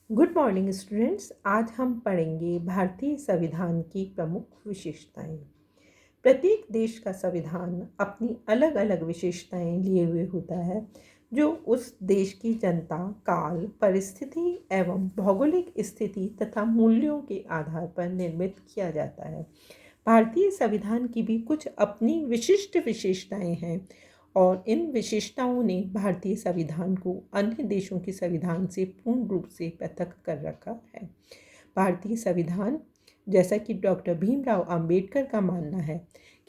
Good morning students. आज हम पढ़ेंगे भारतीय संविधान की प्रमुख विशेषताएं। प्रत्येक देश का संविधान अपनी अलग अलग विशेषताएं लिए हुए होता है, जो उस देश की जनता, काल, परिस्थिति एवं भौगोलिक स्थिति तथा मूल्यों के आधार पर निर्मित किया जाता है। भारतीय संविधान की भी कुछ अपनी विशिष्ट विशेषताएं हैं और इन विशेषताओं ने भारतीय संविधान को अन्य देशों के संविधान से पूर्ण रूप से पृथक कर रखा है। भारतीय संविधान, जैसा कि डॉक्टर भीमराव अंबेडकर का मानना है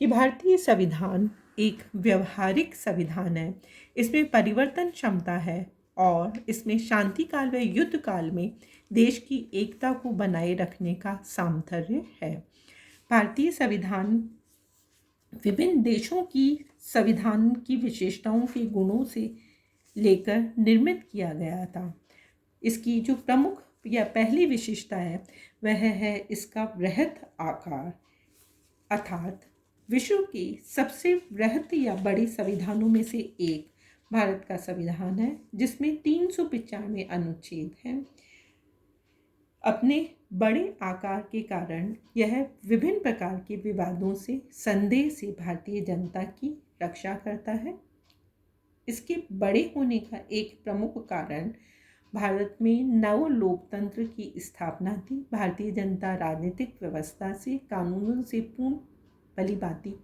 कि भारतीय संविधान एक व्यवहारिक संविधान है। इसमें परिवर्तन क्षमता है और इसमें शांति काल व युद्ध काल में देश की एकता को बनाए रखने का सामर्थ्य है। भारतीय संविधान विभिन्न देशों की संविधान की विशेषताओं के गुणों से लेकर निर्मित किया गया था। इसकी जो प्रमुख या पहली विशेषता है वह है इसका वृहत आकार, अर्थात विश्व की सबसे वृहत या बड़ी संविधानों में से एक भारत का संविधान है, जिसमें 395 अनुच्छेद हैं। अपने बड़े आकार के कारण यह विभिन्न प्रकार के विवादों से, संदेह से भारतीय जनता की रक्षा करता है। इसके बड़े होने का एक प्रमुख कारण भारत में नव लोकतंत्र की स्थापना थी। भारतीय जनता राजनीतिक व्यवस्था से, कानूनों से पूर्ण भलीभांति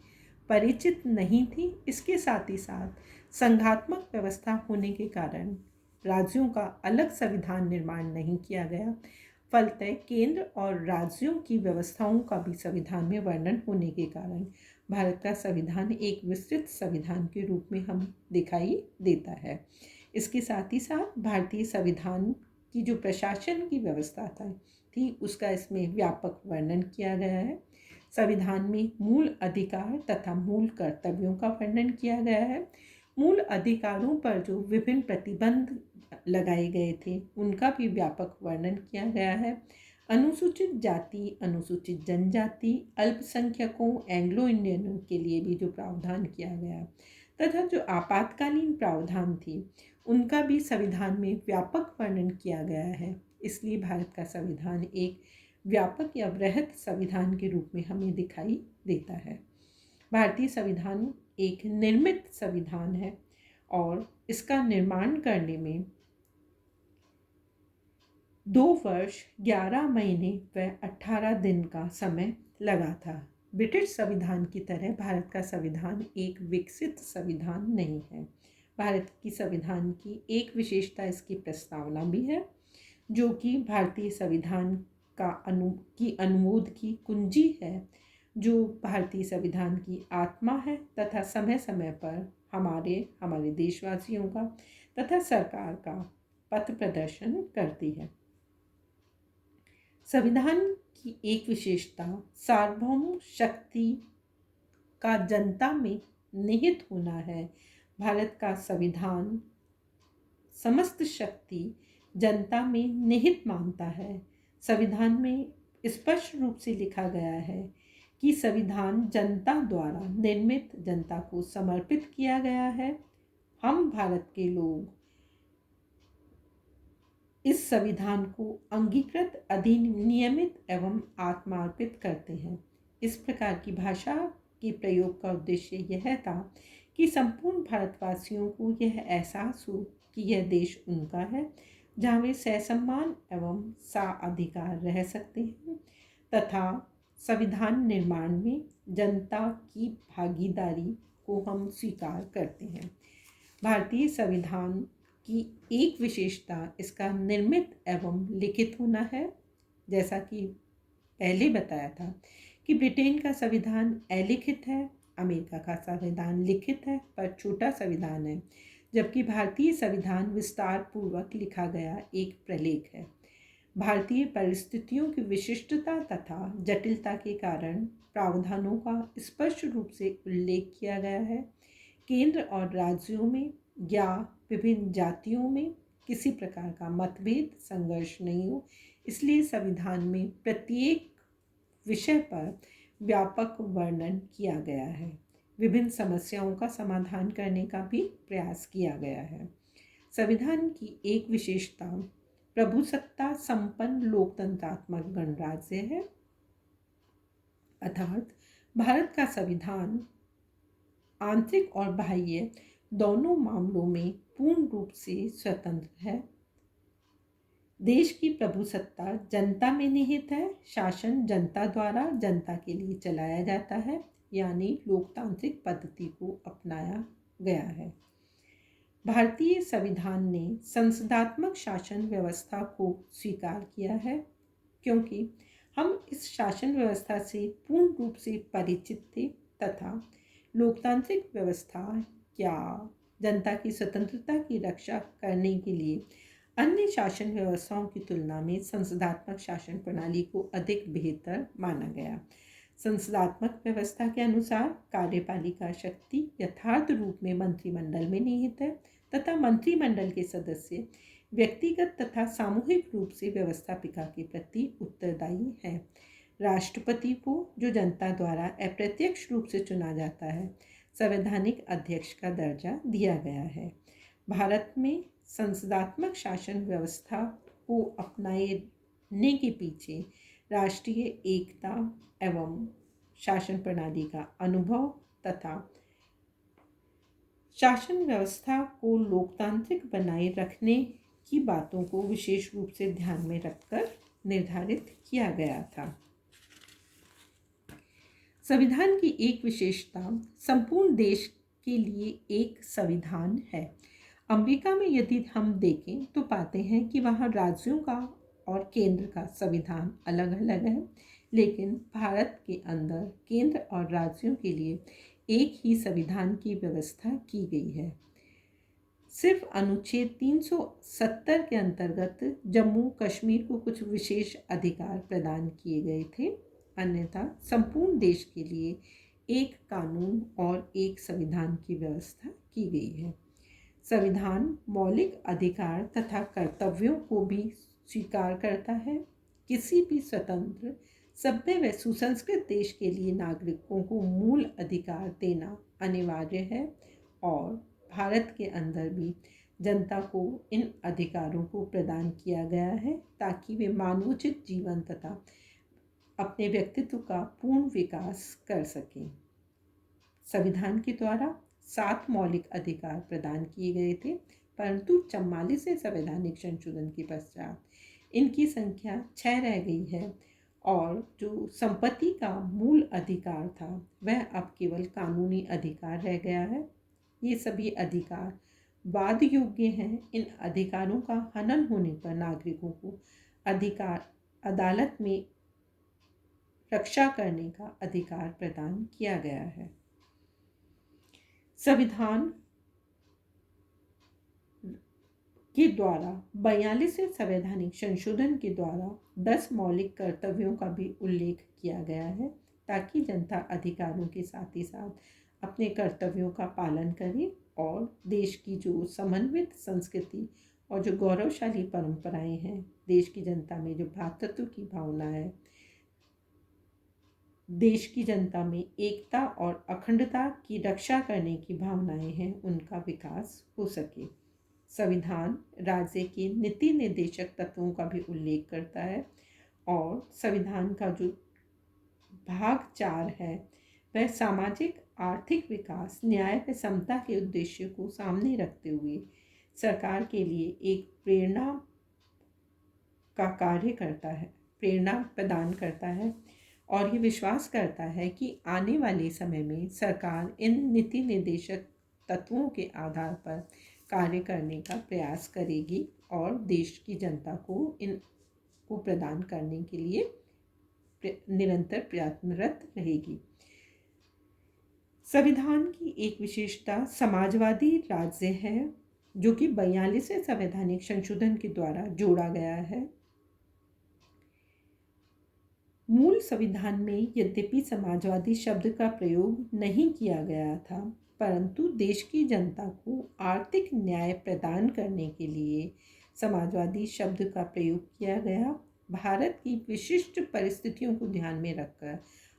परिचित नहीं थी। इसके साथ ही साथ संघात्मक व्यवस्था होने के कारण राज्यों का अलग संविधान निर्माण नहीं किया गया। फलतः केंद्र और राज्यों की व्यवस्थाओं का भी संविधान में वर्णन होने के कारण भारत का संविधान एक विस्तृत संविधान के रूप में हम दिखाई देता है। इसके साथ ही साथ भारतीय संविधान की जो प्रशासन की व्यवस्था थी उसका इसमें व्यापक वर्णन किया गया है। संविधान में मूल अधिकार तथा मूल कर्तव्यों का वर्णन किया गया है। मूल अधिकारों पर जो विभिन्न प्रतिबंध लगाए गए थे उनका भी व्यापक वर्णन किया गया है। अनुसूचित जाति, अनुसूचित जनजाति, अल्पसंख्यकों, एंग्लो इंडियनों के लिए भी जो प्रावधान किया गया तथा जो आपातकालीन प्रावधान थी उनका भी संविधान में व्यापक वर्णन किया गया है। इसलिए भारत का संविधान एक व्यापक या वृहत संविधान के रूप में हमें दिखाई देता है। भारतीय संविधान एक निर्मित संविधान है और इसका निर्माण करने में 2 वर्ष 11 महीने व 18 दिन का समय लगा था। ब्रिटिश संविधान की तरह भारत का संविधान एक विकसित संविधान नहीं है। भारत की संविधान की एक विशेषता इसकी प्रस्तावना भी है, जो कि भारतीय संविधान का अनुमोद की कुंजी है, जो भारतीय संविधान की आत्मा है तथा समय समय पर हमारे देशवासियों का तथा सरकार का पथ प्रदर्शन करती है। संविधान की एक विशेषता सार्वभौम शक्ति का जनता में निहित होना है। भारत का संविधान समस्त शक्ति जनता में निहित मानता है। संविधान में स्पष्ट रूप से लिखा गया है कि संविधान जनता द्वारा निर्मित, जनता को समर्पित किया गया है। हम भारत के लोग इस संविधान को अंगीकृत, अधिनियमित एवं आत्मार्पित करते हैं। इस प्रकार की भाषा के प्रयोग का उद्देश्य यह था कि संपूर्ण भारतवासियों को यह एहसास हो कि यह देश उनका है, जहाँ वे ससम्मान एवं साअधिकार रह सकते हैं तथा संविधान निर्माण में जनता की भागीदारी को हम स्वीकार करते हैं। भारतीय संविधान की एक विशेषता इसका निर्मित एवं लिखित होना है। जैसा कि पहले बताया था कि ब्रिटेन का संविधान अलिखित है, अमेरिका का संविधान लिखित है पर छोटा संविधान है, जबकि भारतीय संविधान विस्तार पूर्वक लिखा गया एक प्रलेख है। भारतीय परिस्थितियों की विशिष्टता तथा जटिलता के कारण प्रावधानों का स्पष्ट रूप से उल्लेख किया गया है। केंद्र और राज्यों में या विभिन्न जातियों में किसी प्रकार का मतभेद, संघर्ष नहीं हो, इसलिए संविधान में प्रत्येक विषय पर व्यापक वर्णन किया गया है। विभिन्न समस्याओं का समाधान करने का भी प्रयास किया गया है। संविधान की एक विशेषता प्रभुसत्ता संपन्न लोकतंत्रात्मक गणराज्य है, अर्थात भारत का संविधान आंतरिक और बाह्य दोनों मामलों में पूर्ण रूप से स्वतंत्र है। देश की प्रभुसत्ता जनता में निहित है। शासन जनता द्वारा जनता के लिए चलाया जाता है, यानी लोकतांत्रिक पद्धति को अपनाया गया है। भारतीय संविधान ने संसदात्मक शासन व्यवस्था को स्वीकार किया है, क्योंकि हम इस शासन व्यवस्था से पूर्ण रूप से परिचित थे तथा लोकतांत्रिक व्यवस्था या जनता की स्वतंत्रता की रक्षा करने के लिए अन्य शासन व्यवस्थाओं की तुलना में संसदात्मक शासन प्रणाली को अधिक बेहतर माना गया। संसदात्मक व्यवस्था के अनुसार कार्यपालिका शक्ति यथार्थ रूप में मंत्रिमंडल में निहित है तथा मंत्रिमंडल के सदस्य व्यक्तिगत तथा सामूहिक रूप से व्यवस्थापिका के प्रति उत्तरदायी हैं। राष्ट्रपति को, जो जनता द्वारा अप्रत्यक्ष रूप से चुना जाता है, संवैधानिक अध्यक्ष का दर्जा दिया गया है। भारत में संसदात्मक शासन व्यवस्था को अपनाने के पीछे राष्ट्रीय एकता एवं शासन प्रणाली का अनुभव तथा शासन व्यवस्था को लोकतांत्रिक बनाए रखने की बातों को विशेष रूप से ध्यान में रखकर निर्धारित किया गया था। संविधान की एक विशेषता संपूर्ण देश के लिए एक संविधान है। अमेरिका में यदि हम देखें तो पाते हैं कि वहाँ राज्यों का और केंद्र का संविधान अलग अलग है, लेकिन भारत के अंदर केंद्र और राज्यों के लिए एक ही संविधान की व्यवस्था की गई है। सिर्फ अनुच्छेद 370 के अंतर्गत जम्मू कश्मीर को कुछ विशेष अधिकार प्रदान किए गए थे, अन्यथा संपूर्ण देश के लिए एक कानून और एक संविधान की व्यवस्था की गई है। संविधान मौलिक अधिकार तथा कर्तव्यों को भी स्वीकार करता है। किसी भी स्वतंत्र, सभ्य व सुसंस्कृत देश के लिए नागरिकों को मूल अधिकार देना अनिवार्य है और भारत के अंदर भी जनता को इन अधिकारों को प्रदान किया गया है ताकि वे मानवोचित जीवन तथा अपने व्यक्तित्व का पूर्ण विकास कर सकें। संविधान के द्वारा 7 मौलिक अधिकार प्रदान किए गए थे, परंतु 44वें संवैधानिक संशोधन के पश्चात इनकी संख्या 6 रह गई है और जो संपत्ति का मूल अधिकार था वह अब केवल कानूनी अधिकार रह गया है। ये सभी अधिकार वाद योग्य हैं। इन अधिकारों का हनन होने पर नागरिकों को अदालत में रक्षा करने का अधिकार प्रदान किया गया है। संविधान के द्वारा 42वें संवैधानिक संशोधन के द्वारा 10 मौलिक कर्तव्यों का भी उल्लेख किया गया है ताकि जनता अधिकारों के साथ ही साथ अपने कर्तव्यों का पालन करे और देश की जो समन्वित संस्कृति और जो गौरवशाली परंपराएं हैं, देश की जनता में जो भ्रातृत्व की भावना है, देश की जनता में एकता और अखंडता की रक्षा करने की भावनाएं हैं, उनका विकास हो सके। संविधान राज्य के नीति निर्देशक तत्वों का भी उल्लेख करता है और संविधान का जो भाग 4 है वह सामाजिक आर्थिक विकास, न्याय व समता के उद्देश्य को सामने रखते हुए सरकार के लिए एक प्रेरणा का कार्य करता है, प्रेरणा प्रदान करता है और ये विश्वास करता है कि आने वाले समय में सरकार इन नीति निर्देशक तत्वों के आधार पर कार्य करने का प्रयास करेगी और देश की जनता को इनको प्रदान करने के लिए निरंतर प्रयत्नरत रहेगी। संविधान की एक विशेषता समाजवादी राज्य है, जो कि 42वें संवैधानिक संशोधन के द्वारा जोड़ा गया है। मूल संविधान में यद्यपि समाजवादी शब्द का प्रयोग नहीं किया गया था, परंतु देश की जनता को आर्थिक न्याय प्रदान करने के लिए समाजवादी शब्द का प्रयोग किया गया। भारत की विशिष्ट परिस्थितियों को ध्यान में रखकर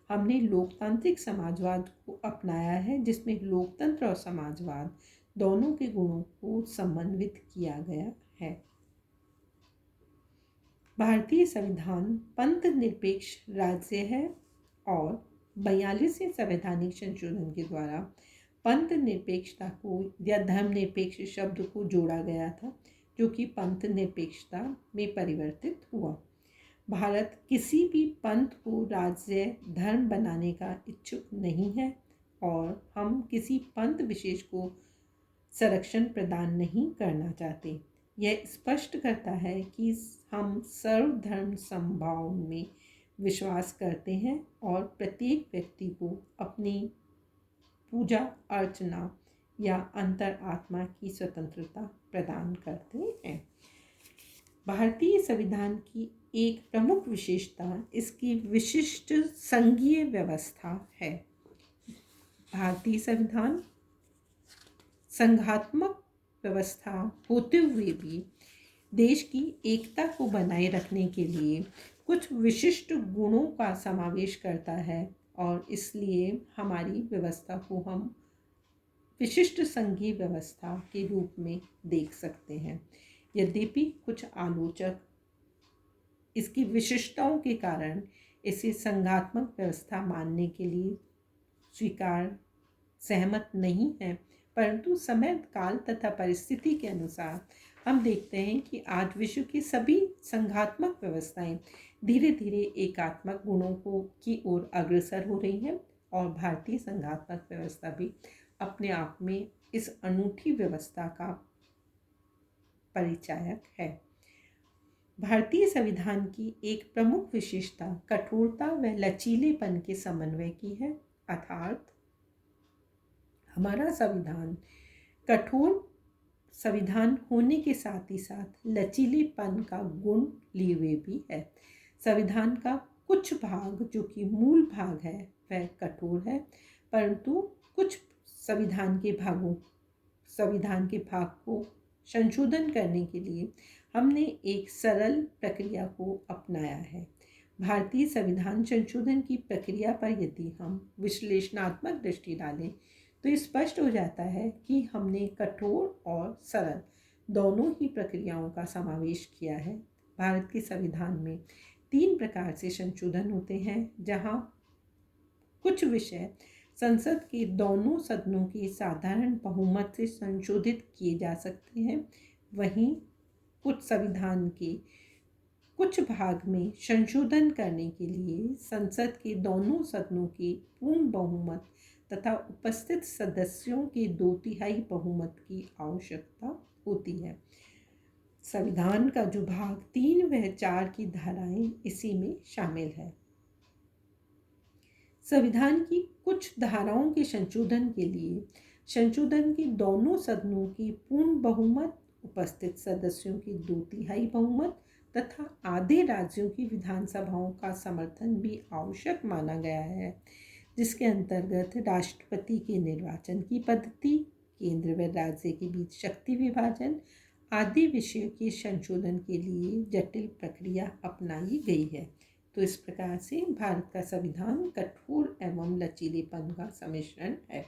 हमने लोकतांत्रिक समाजवाद को अपनाया है, जिसमें लोकतंत्र और समाजवाद दोनों के गुणों को समन्वित किया गया है। भारतीय संविधान पंथ निरपेक्ष राज्य है और 42वें संवैधानिक संशोधन के द्वारा पंथ निरपेक्षता को या धर्मनिरपेक्ष शब्द को जोड़ा गया था, जो कि पंथ निरपेक्षता में परिवर्तित हुआ। भारत किसी भी पंथ को राज्य धर्म बनाने का इच्छुक नहीं है और हम किसी पंथ विशेष को संरक्षण प्रदान नहीं करना चाहते। यह स्पष्ट करता है कि हम सर्वधर्म समभाव में विश्वास करते हैं और प्रत्येक व्यक्ति को अपनी पूजा अर्चना या अंतर आत्मा की स्वतंत्रता प्रदान करते हैं। भारतीय संविधान की एक प्रमुख विशेषता इसकी विशिष्ट संघीय व्यवस्था है। भारतीय संविधान संघात्मक व्यवस्था होते हुए भी देश की एकता को बनाए रखने के लिए कुछ विशिष्ट गुणों का समावेश करता है और इसलिए हमारी व्यवस्था को हम विशिष्ट संघीय व्यवस्था के रूप में देख सकते हैं। यद्यपि कुछ आलोचक इसकी विशिष्टताओं के कारण इसे संघात्मक व्यवस्था मानने के लिए सहमत नहीं है, परंतु समय काल तथा परिस्थिति के अनुसार हम देखते हैं कि आज विश्व की सभी संघात्मक व्यवस्थाएं धीरे धीरे एकात्मक गुणों की ओर अग्रसर हो रही हैं और भारतीय संघात्मक व्यवस्था भी अपने आप में इस अनूठी व्यवस्था का परिचायक है। भारतीय संविधान की एक प्रमुख विशेषता कठोरता व लचीलेपन के समन्वय की है, अर्थात हमारा संविधान कठोर संविधान होने के साथ ही साथ लचीलेपन का गुण लिए हुए भी है। संविधान का कुछ भाग जो कि मूल भाग है वह कठोर है, परंतु कुछ संविधान के भाग को संशोधन करने के लिए हमने एक सरल प्रक्रिया को अपनाया है। भारतीय संविधान संशोधन की प्रक्रिया पर यदि हम विश्लेषणात्मक दृष्टि डालें तो स्पष्ट हो जाता है कि हमने कठोर और सरल दोनों ही प्रक्रियाओं का समावेश किया है। भारत के संविधान में 3 प्रकार से संशोधन होते हैं, जहां कुछ विषय संसद के दोनों सदनों के साधारण बहुमत से संशोधित किए जा सकते हैं, वहीं कुछ संविधान के कुछ भाग में संशोधन करने के लिए संसद के दोनों सदनों के पूर्ण बहुमत तथा उपस्थित सदस्यों के 2/3 बहुमत की आवश्यकता होती है। संविधान का जो भाग 3 व 4 की धाराएं इसी में शामिल है। संविधान की कुछ धाराओं के संशोधन के लिए संशोधन के दोनों सदनों की पूर्ण बहुमत, उपस्थित सदस्यों की 2/3 बहुमत तथा आधे राज्यों की विधानसभाओं का समर्थन भी आवश्यक माना गया है, जिसके अंतर्गत राष्ट्रपति के निर्वाचन की पद्धति, केंद्र व राज्य के बीच शक्ति विभाजन आदि विषयों के संशोधन के लिए जटिल प्रक्रिया अपनाई गई है। तो इस प्रकार से भारत का संविधान कठोर एवं लचीलेपन का सम्मिश्रण है।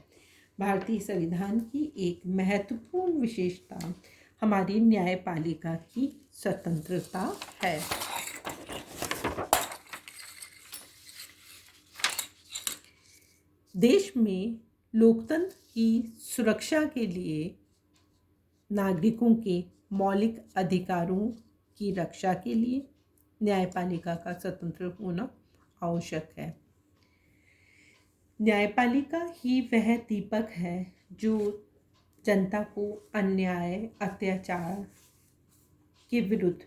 भारतीय संविधान की एक महत्वपूर्ण विशेषता हमारी न्यायपालिका की स्वतंत्रता है। देश में लोकतंत्र की सुरक्षा के लिए नागरिकों के मौलिक अधिकारों की रक्षा के लिए न्यायपालिका का स्वतंत्र होना आवश्यक है। न्यायपालिका ही वह दीपक है जो जनता को अन्याय, अत्याचार के विरुद्ध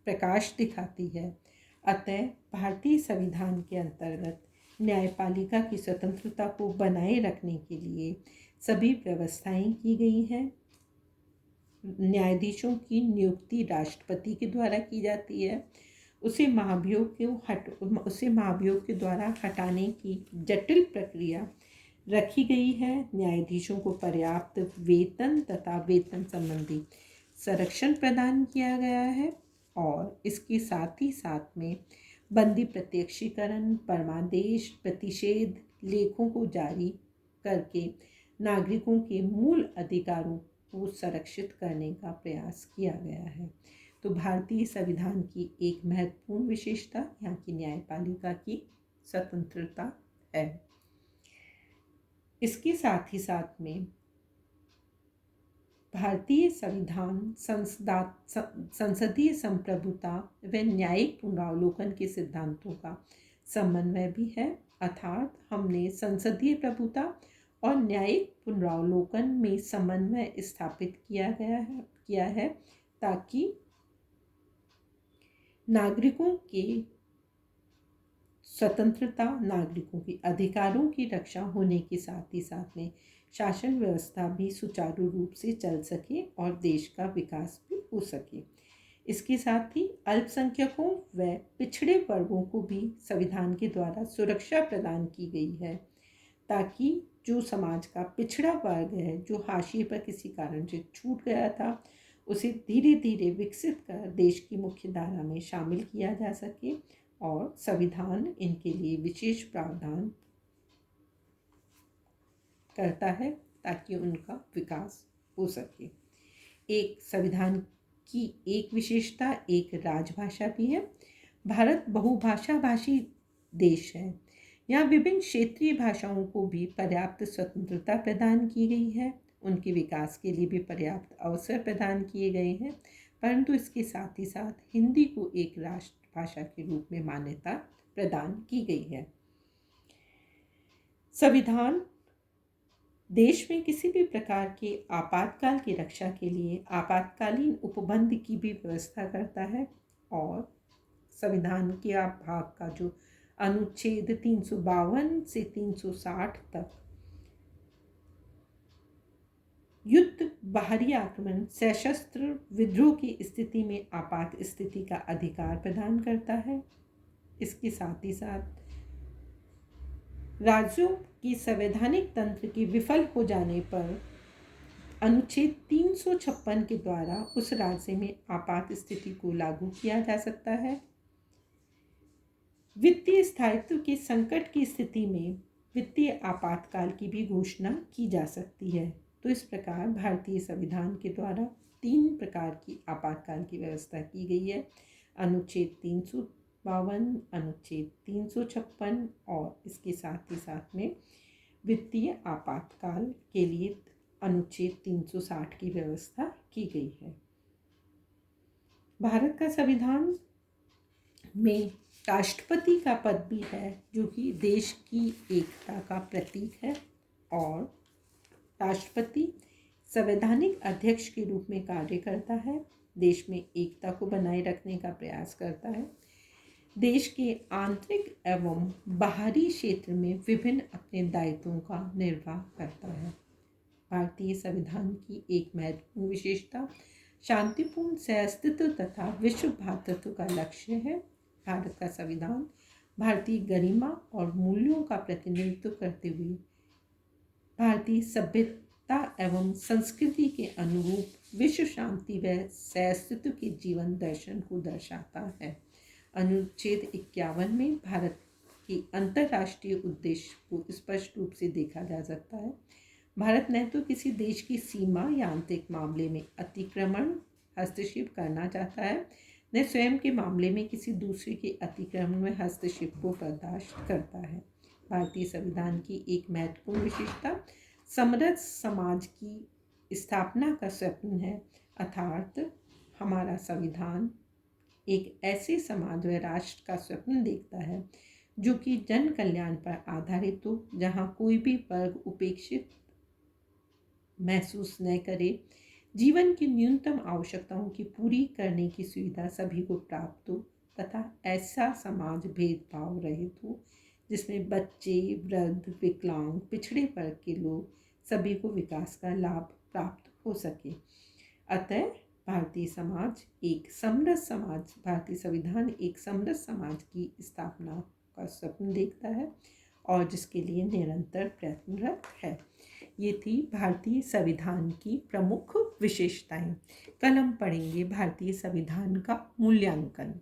प्रकाश दिखाती है। अतः भारतीय संविधान के अंतर्गत न्यायपालिका की स्वतंत्रता को बनाए रखने के लिए सभी व्यवस्थाएं की गई हैं। न्यायाधीशों की नियुक्ति राष्ट्रपति के द्वारा की जाती है। उसे महाभियोग के द्वारा हटाने की जटिल प्रक्रिया रखी गई है। न्यायाधीशों को पर्याप्त वेतन तथा वेतन संबंधी संरक्षण प्रदान किया गया है और इसके साथ ही साथ में बंदी प्रत्यक्षीकरण, परमादेश, प्रतिषेध लेखों को जारी करके नागरिकों के मूल अधिकारों को संरक्षित करने का प्रयास किया गया है। तो भारतीय संविधान की एक महत्वपूर्ण विशेषता यहाँ की न्यायपालिका की स्वतंत्रता है। इसके साथ ही साथ में भारतीय संविधान संसदीय संप्रभुता व न्यायिक पुनरावलोकन के सिद्धांतों का समन्वय भी है। अर्थात हमने संसदीय प्रभुता और न्यायिक पुनरावलोकन में समन्वय स्थापित किया है ताकि नागरिकों के स्वतंत्रता, नागरिकों के अधिकारों की रक्षा होने के साथ ही साथ में शासन व्यवस्था भी सुचारू रूप से चल सके और देश का विकास भी हो सके। इसके साथ ही अल्पसंख्यकों व पिछड़े वर्गों को भी संविधान के द्वारा सुरक्षा प्रदान की गई है ताकि जो समाज का पिछड़ा वर्ग है, जो हाशिए पर किसी कारण से छूट गया था, उसे धीरे धीरे विकसित कर देश की मुख्य धारा में शामिल किया जा सके और संविधान इनके लिए विशेष प्रावधान करता है ताकि उनका विकास हो सके। एक संविधान की एक विशेषता एक राजभाषा भी है। भारत बहुभाषा भाषी देश है। यहाँ विभिन्न क्षेत्रीय भाषाओं को भी पर्याप्त स्वतंत्रता प्रदान की गई है, उनके विकास के लिए भी पर्याप्त अवसर प्रदान किए गए हैं, परंतु इसके साथ ही साथ हिंदी को एक राष्ट्रभाषा के रूप में मान्यता प्रदान की गई है। संविधान देश में किसी भी प्रकार के आपातकाल की रक्षा के लिए आपातकालीन उपबंध की भी व्यवस्था करता है और संविधान के भाग का जो अनुच्छेद 352 से 360 तक युद्ध, बाहरी आक्रमण, सशस्त्र विद्रोह की स्थिति में आपात स्थिति का अधिकार प्रदान करता है। इसके साथ ही साथ राज्यों की संवैधानिक तंत्र के विफल हो जाने पर अनुच्छेद 356 के द्वारा उस राज्य में आपात स्थिति को लागू किया जा सकता है। वित्तीय स्थायित्व के संकट की स्थिति में वित्तीय आपातकाल की भी घोषणा की जा सकती है। तो इस प्रकार भारतीय संविधान के द्वारा 3 प्रकार की आपातकाल की व्यवस्था की गई है। अनुच्छेद 352, अनुच्छेद 356 और इसके साथ ही साथ में वित्तीय आपातकाल के लिए अनुच्छेद 360 की व्यवस्था की गई है। भारत का संविधान में राष्ट्रपति का पद भी है जो कि देश की एकता का प्रतीक है और राष्ट्रपति संवैधानिक अध्यक्ष के रूप में कार्य करता है, देश में एकता को बनाए रखने का प्रयास करता है, देश के आंतरिक एवं बाहरी क्षेत्र में विभिन्न अपने दायित्वों का निर्वाह करता है। भारतीय संविधान की एक महत्वपूर्ण विशेषता शांतिपूर्ण सहअस्तित्व तथा विश्व भ्रातृत्व का लक्ष्य है। भारत का संविधान भारतीय गरिमा और मूल्यों का प्रतिनिधित्व करते हुए भारतीय सभ्यता एवं संस्कृति के अनुरूप विश्व शांति व सहअस्तित्व के जीवन दर्शन को दर्शाता है। अनुच्छेद 51 में भारत के अंतर्राष्ट्रीय उद्देश्य को स्पष्ट रूप से देखा जा सकता है। भारत न तो किसी देश की सीमा या आंतरिक मामले में अतिक्रमण हस्तक्षेप करना चाहता है, न स्वयं के मामले में किसी दूसरे के अतिक्रमण में हस्तक्षेप को बर्दाश्त करता है। भारतीय संविधान की एक महत्वपूर्ण विशेषता समृद्ध समाज की स्थापना का स्वप्न है, अर्थात हमारा संविधान एक ऐसे समाज व राष्ट्र का स्वप्न देखता है जो कि जन कल्याण पर आधारित हो, जहाँ कोई भी वर्ग उपेक्षित महसूस न करे, जीवन की न्यूनतम आवश्यकताओं की पूरी करने की सुविधा सभी को प्राप्त हो तथा ऐसा समाज भेदभाव रहित हो जिसमें बच्चे, वृद्ध, विकलांग, पिछड़े वर्ग के लोग सभी को विकास का लाभ प्राप्त हो सके। अतः भारतीय संविधान एक समृद्ध समाज की स्थापना का स्वप्न देखता है और जिसके लिए निरंतर प्रयत्नरत है। ये थी भारतीय संविधान की प्रमुख विशेषताएं। कल हम पढ़ेंगे भारतीय संविधान का मूल्यांकन।